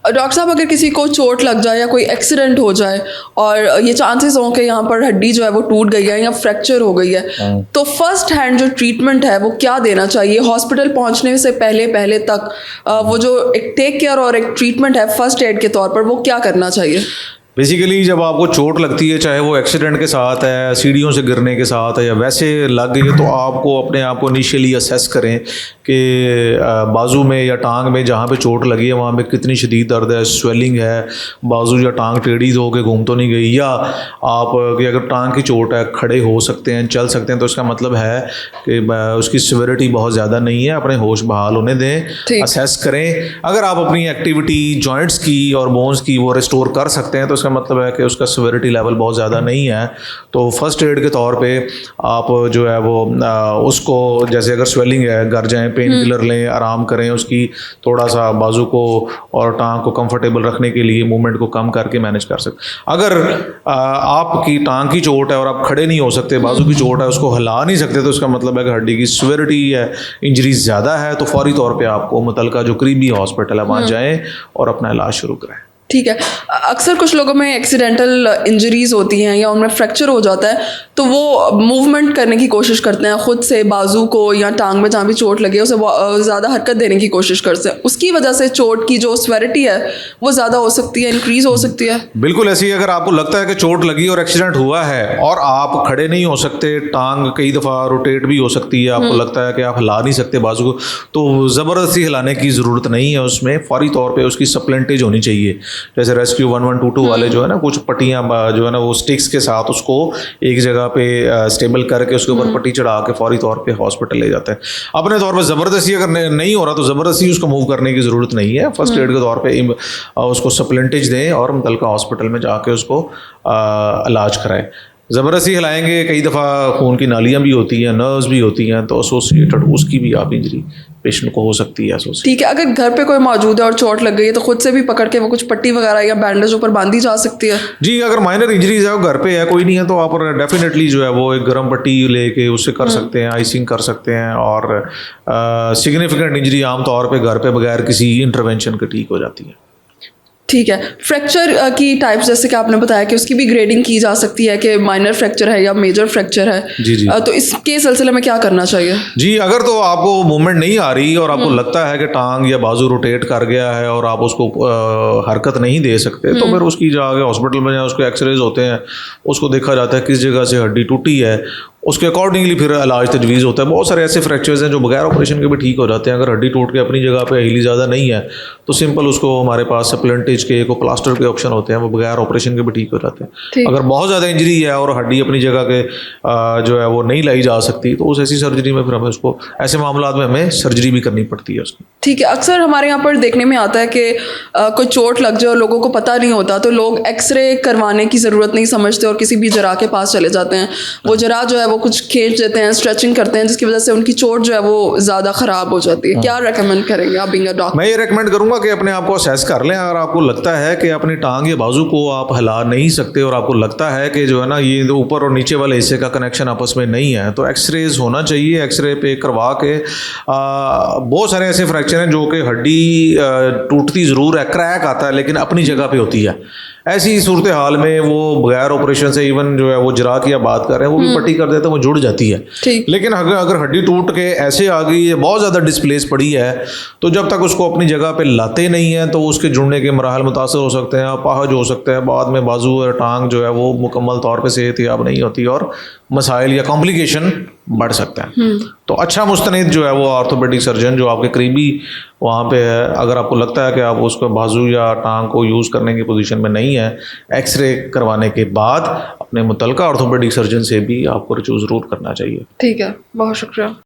Doctor साहब, अगर किसी को चोट लग जाए या कोई एक्सीडेंट हो जाए और ये चांसेस हों कि यहाँ पर हड्डी जो है वो टूट गई है या फ्रैक्चर हो गई है, तो फर्स्ट हैंड जो ट्रीटमेंट है वो क्या देना चाहिए हॉस्पिटल पहुँचने से पहले पहले तक? वो जो एक टेक केयर और एक ट्रीटमेंट है फर्स्ट एड के तौर पर, वो क्या करना चाहिए? बेसिकली जब आपको चोट लगती है, चाहे वो एक्सीडेंट के साथ है, सीढ़ियों से गिरने के साथ है या वैसे लग गई है, तो आपको अपने आप को इनिशियली असेस करें कि बाजू में या टांग में जहाँ पे चोट लगी है वहाँ पे कितनी शदीद दर्द है, स्वेलिंग है, बाजू या टांग टेढ़ी हो के घूम तो नहीं गई, या आप कि अगर टांग की चोट है, खड़े हो सकते हैं, चल सकते हैं, तो इसका मतलब है कि उसकी सिविरिटी बहुत ज़्यादा नहीं है। अपने होश बहाल होने दें, असेस करें। अगर आप अपनी एक्टिविटी जॉइंट्स की और बोन्स की वो रिस्टोर कर सकते हैं तो इसका मतलब है कि उसका सिविरिटी लेवल बहुत ज़्यादा नहीं है। तो फर्स्ट एड के तौर पे आप जो है वो उसको, जैसे अगर स्वेलिंग है, घर जाएं, पेन किलर लें, आराम करें, उसकी थोड़ा सा बाजू को और टांग को कंफर्टेबल रखने के लिए मूवमेंट को कम करके मैनेज कर सकते। अगर आपकी टांग की चोट है और आप खड़े नहीं हो सकते, बाजू की चोट है, उसको हिला नहीं सकते, तो इसका मतलब है कि हड्डी की सिविरिटी है, इंजरी ज़्यादा है, तो फौरी तौर पर आपको मुतलका जो करीबी हॉस्पिटल है वहाँ जाएँ और अपना इलाज शुरू करें। ठीक है। अक्सर कुछ लोगों में एक्सीडेंटल इंजरीज होती हैं या उनमें फ्रैक्चर हो जाता है, तो वो मूवमेंट करने की कोशिश करते हैं खुद से, बाजू को या टांग में जहाँ भी चोट लगे उसे ज़्यादा हरकत देने की कोशिश करते हैं। उसकी वजह से चोट की जो स्वेरिटी है वो ज़्यादा हो सकती है, इंक्रीज हो सकती है। बिल्कुल ऐसी, अगर आपको लगता है कि चोट लगी और एक्सीडेंट हुआ है और आप खड़े नहीं हो सकते, टांग कई दफ़ा रोटेट भी हो सकती है, आपको लगता है कि आप हिला नहीं सकते बाजू को, तो ज़बरदस्ती हिलाने की ज़रूरत नहीं है। उसमें फौरी तौर पर उसकी सप्लेंटेज होनी चाहिए। जैसे रेस्क्यू 1122 वाले जो है ना, कुछ पट्टियाँ जो है ना वो स्टिक्स के साथ उसको एक जगह पे स्टेबल करके उसके ऊपर पट्टी चढ़ा के फौरी तौर पे हॉस्पिटल ले जाते हैं। अपने तौर पर ज़बरदस्ती अगर नहीं हो रहा तो ज़बरदस्ती उसको मूव करने की ज़रूरत नहीं है। फर्स्ट एड के तौर पे उसको सप्लेंटेज दें और मुतलका हॉस्पिटल में जाके उसको इलाज कराएं। ज़बरदस्ती हिलाएंगे, कई दफ़ा खून की नालियाँ भी होती हैं, नर्व्स भी होती हैं, तो एसोसिएटेड उसकी भी आप इंजरी पेशेंट को हो सकती है। ठीक है। अगर घर पे कोई मौजूद है और चोट लग गई है तो खुद से भी पकड़ के वो कुछ पट्टी वगैरह या बैंडेज ऊपर बांधी जा सकती है? जी, अगर माइनर इंजरीज है, घर पे है, कोई नहीं है, तो आप डेफिनेटली जो है वो एक गर्म पट्टी लेके उससे कर सकते हैं, आइसिंग कर सकते हैं, और सिग्निफिकेंट इंजरी आमतौर पर घर पे बगैर किसी इंटरवेंशन के ठीक हो जाती है। ठीक है। फ्रैक्चर की टाइप्स, जैसे कि आपने बताया कि उसकी भी ग्रेडिंग की जा सकती है कि माइनर फ्रैक्चर है या मेजर फ्रैक्चर है। जी जी। तो इसके सिलसिले में क्या करना चाहिए? जी, अगर तो आपको मूवमेंट नहीं आ रही और आपको लगता है कि टांग या बाजू रोटेट कर गया है और आप उसको हरकत नहीं दे सकते, तो फिर उसकी जाके हॉस्पिटल में उसको एक्सरेज होते हैं, उसको देखा जाता है किस जगह से हड्डी टूटी है, उसके अकॉर्डिंगली फिर इलाज तजवीज़ होता है। बहुत सारे ऐसे फ्रैक्चर्स हैं जो बगैर ऑपरेशन के भी ठीक हो जाते हैं। अगर हड्डी टूट के अपनी जगह पे हिली ज़्यादा नहीं है तो सिंपल उसको हमारे पास सप्लेंटेज के को प्लास्टर के ऑप्शन होते हैं, वो बगैर ऑपरेशन के भी ठीक हो जाते हैं। अगर बहुत ज़्यादा इंजरी है और हड्डी अपनी जगह के जो है वो नहीं लाई जा सकती, तो उस ऐसी सर्जरी में फिर हमें उसको, ऐसे मामला में हमें सर्जरी भी करनी पड़ती है उसकी। ठीक है। अक्सर हमारे यहाँ पर देखने में आता है कि कोई चोट लग जाए और लोगों को पता नहीं होता, तो लोग एक्सरे करवाने की ज़रूरत नहीं समझते और किसी भी जराह के पास चले जाते हैं। वो जराह जो है वो कुछ खींच देते हैं, स्ट्रेचिंग करते हैं, जिसकी वजह से उनकी चोट जो है वो ज़्यादा ख़राब हो जाती है। क्या रेकमेंड करेंगे आप बीइंग अ डॉक्टर? मैं ये रेकमेंड करूँगा कि अपने आप को असेस कर लें। अगर आपको लगता है कि अपनी टांग या बाजू को आप हिला नहीं सकते और आपको लगता है कि जो है ना ये ऊपर और नीचे वाले हिस्से का कनेक्शन आपस में नहीं है, तो एक्सरेज होना चाहिए। एक्सरे पे करवा के बहुत सारे ऐसे फ्रैक्चर हैं जो कि हड्डी टूटती ज़रूर है, क्रैक आता है, लेकिन अपनी जगह पे होती है। ऐसी सूरत हाल में वो बगैर ऑपरेशन से, इवन जो है वो जरा की आप बात कर रहे हैं, वो भी पट्टी कर देते हैं, वो जुड़ जाती है। लेकिन अगर हड्डी टूट के ऐसे आ गई है, बहुत ज़्यादा डिस्प्लेस पड़ी है, तो जब तक उसको अपनी जगह पे लाते नहीं हैं तो उसके जुड़ने के मराहल मुतासर हो सकते हैं, अपाहज हो सकते हैं, बाद में बाजू और टांग जो है वो मुकम्मल तौर पर सेहतयाब नहीं होती और मसाइल या कॉम्प्लिकेशन बढ़ सकता है। तो अच्छा मुस्तनिद जो है वो ऑर्थोपेडिक सर्जन जो आपके करीबी वहाँ पे है, अगर आपको लगता है कि आप उसको बाजू या टांग को यूज़ करने की पोजीशन में नहीं है, एक्सरे करवाने के बाद अपने मुतलका ऑर्थोपेडिक सर्जन से भी आपको रजू ज़रूर करना चाहिए। ठीक है, बहुत शुक्रिया।